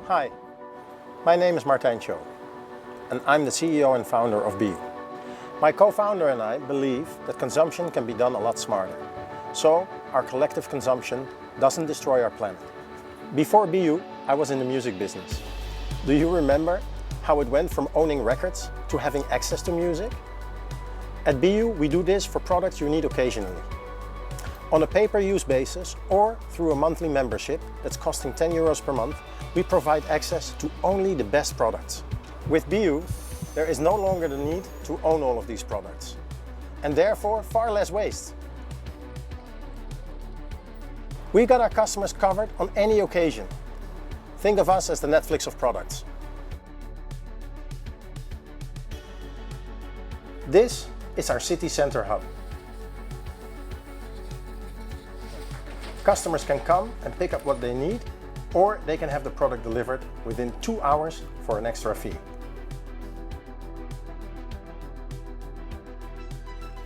Hi, my name is Martijn Cho, and I'm the CEO and founder of BIYU. My co-founder and I believe that consumption can be done a lot smarter, so our collective consumption doesn't destroy our planet. Before BIYU, I was in the music business. Do you remember how it went from owning records to having access to music? At BIYU, we do this for products you need occasionally. On a pay-per-use basis or through a monthly membership that's costing 10 euros per month, we provide access to only the best products. With BIYU, there is no longer the need to own all of these products, and therefore far less waste. We got our customers covered on any occasion. Think of us as the Netflix of products. This is our city center hub. Customers can come and pick up what they need, or they can have the product delivered within 2 hours for an extra fee.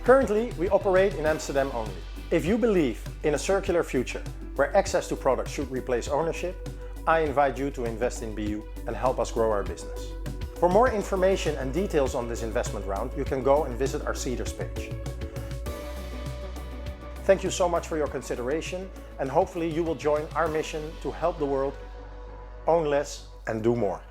Currently, we operate in Amsterdam only. If you believe in a circular future where access to products should replace ownership, I invite you to invest in BIYU and help us grow our business. For more information and details on this investment round, you can go and visit our Seedrs page. Thank you so much for your consideration, and hopefully you will join our mission to help the world own less and do more.